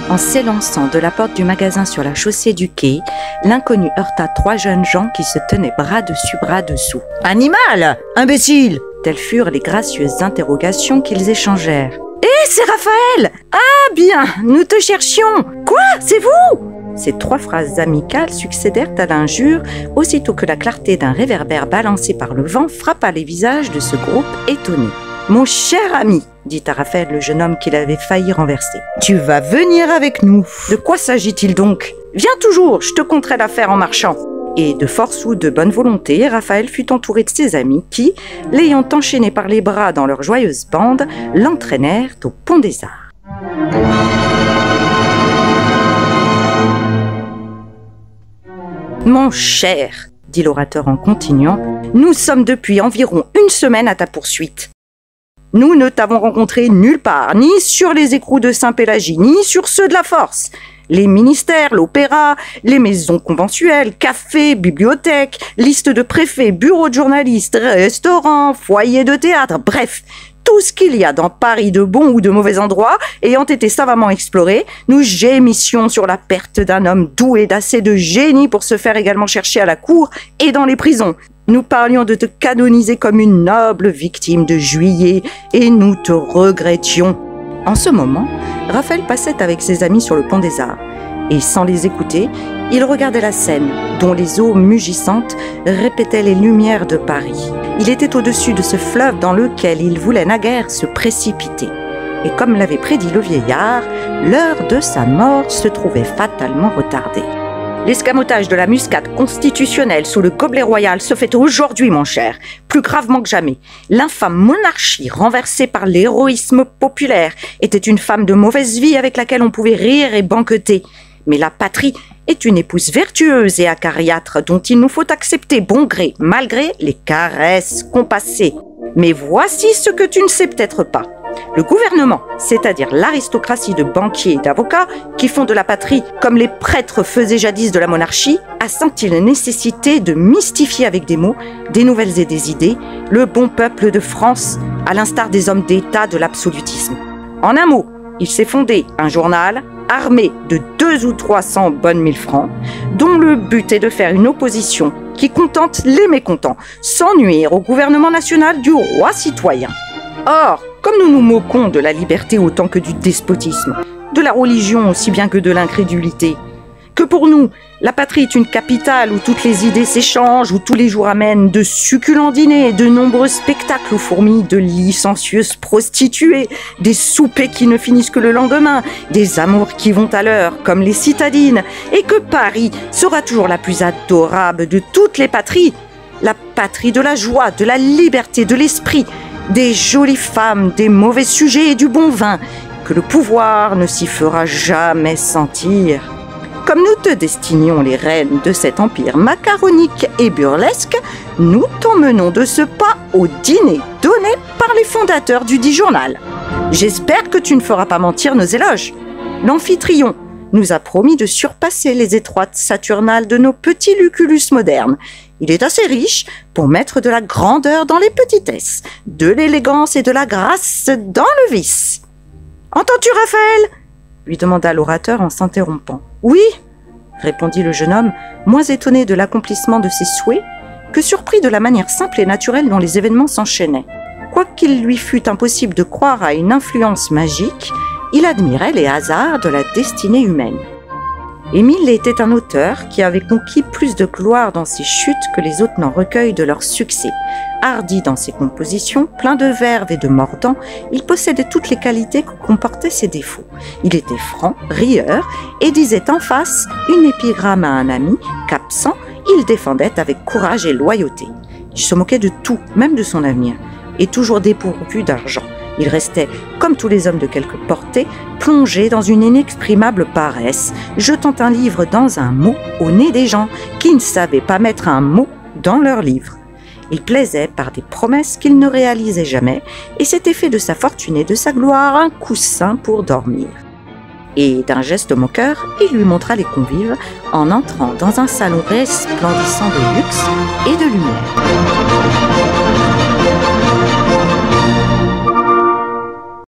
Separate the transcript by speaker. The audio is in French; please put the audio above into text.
Speaker 1: En s'élançant de la porte du magasin sur la chaussée du quai, l'inconnu heurta 3 jeunes gens qui se tenaient bras dessus bras dessous. « Animal! Imbécile !» Telles furent les gracieuses interrogations qu'ils échangèrent. « Hé, c'est Raphaël! Ah bien, nous te cherchions! Quoi? C'est vous ?» Ces 3 phrases amicales succédèrent à l'injure aussitôt que la clarté d'un réverbère balancé par le vent frappa les visages de ce groupe étonné. « Mon cher ami, dit à Raphaël le jeune homme qu'il avait failli renverser, tu vas venir avec nous. De quoi s'agit-il donc? Viens toujours, je te conterai l'affaire en marchant. » Et de force ou de bonne volonté, Raphaël fut entouré de ses amis qui, l'ayant enchaîné par les bras dans leur joyeuse bande, l'entraînèrent au Pont des Arts. Mon cher, dit l'orateur en continuant, nous sommes depuis environ 1 semaine à ta poursuite. Nous ne t'avons rencontré nulle part, ni sur les écrous de Saint-Pélagie, ni sur ceux de la Force. Les ministères, l'opéra, les maisons conventuelles, cafés, bibliothèques, listes de préfets, bureaux de journalistes, restaurants, foyers de théâtre, bref, tout ce qu'il y a dans Paris de bons ou de mauvais endroits ayant été savamment exploré, nous gémissions sur la perte d'un homme doué d'assez de génie pour se faire également chercher à la cour et dans les prisons. Nous parlions de te canoniser comme une noble victime de Juillet et nous te regrettions. En ce moment, Raphaël passait avec ses amis sur le Pont des Arts et sans les écouter, il regardait la Seine dont les eaux mugissantes répétaient les lumières de Paris. Il était au-dessus de ce fleuve dans lequel il voulait naguère se précipiter. Et comme l'avait prédit le vieillard, l'heure de sa mort se trouvait fatalement retardée. L'escamotage de la muscade constitutionnelle sous le gobelet royal se fait aujourd'hui, mon cher, plus gravement que jamais. L'infâme monarchie renversée par l'héroïsme populaire était une femme de mauvaise vie avec laquelle on pouvait rire et banqueter. Mais la patrie est une épouse vertueuse et acariâtre dont il nous faut accepter bon gré, malgré les caresses compassées. Mais voici ce que tu ne sais peut-être pas. Le gouvernement, c'est-à-dire l'aristocratie de banquiers et d'avocats qui font de la patrie comme les prêtres faisaient jadis de la monarchie, a senti la nécessité de mystifier avec des mots, des nouvelles et des idées, le bon peuple de France, à l'instar des hommes d'État de l'absolutisme. En un mot, il s'est fondé un journal armé de 200 ou 300 bonnes 1000 francs, dont le but est de faire une opposition qui contente les mécontents, sans nuire au gouvernement national du roi citoyen. Or, comme nous nous moquons de la liberté autant que du despotisme, de la religion aussi bien que de l'incrédulité, que pour nous, la patrie est une capitale où toutes les idées s'échangent, où tous les jours amènent de succulents dîners, de nombreux spectacles aux fourmis, de licencieuses prostituées, des soupers qui ne finissent que le lendemain, des amours qui vont à l'heure, comme les citadines, et que Paris sera toujours la plus adorable de toutes les patries, la patrie de la joie, de la liberté, de l'esprit, des jolies femmes, des mauvais sujets et du bon vin, que le pouvoir ne s'y fera jamais sentir. Comme nous te destinions les reines de cet empire macaronique et burlesque, nous t'emmenons de ce pas au dîner donné par les fondateurs du dit journal. J'espère que tu ne feras pas mentir nos éloges. L'amphitryon nous a promis de surpasser les étroites saturnales de nos petits Lucullus modernes. Il est assez riche pour mettre de la grandeur dans les petitesses, de l'élégance et de la grâce dans le vice. « Entends-tu, Raphaël ?» lui demanda l'orateur en s'interrompant. « Oui !» répondit le jeune homme, moins étonné de l'accomplissement de ses souhaits que surpris de la manière simple et naturelle dont les événements s'enchaînaient. Quoiqu'il lui fût impossible de croire à une influence magique, il admirait les hasards de la destinée humaine. Émile était un auteur qui avait conquis plus de gloire dans ses chutes que les autres n'en recueillent de leurs succès. Hardi dans ses compositions, plein de verve et de mordant, il possédait toutes les qualités que comportaient ses défauts. Il était franc, rieur, et disait en face une épigramme à un ami qu'absent, il défendait avec courage et loyauté. Il se moquait de tout, même de son avenir, et toujours dépourvu d'argent. Il restait, comme tous les hommes de quelque portée, plongé dans une inexprimable paresse, jetant un livre dans un mot au nez des gens qui ne savaient pas mettre un mot dans leur livre. Il plaisait par des promesses qu'il ne réalisait jamais et s'était fait de sa fortune et de sa gloire un coussin pour dormir. Et d'un geste moqueur, il lui montra les convives en entrant dans un salon resplendissant de luxe et de lumière.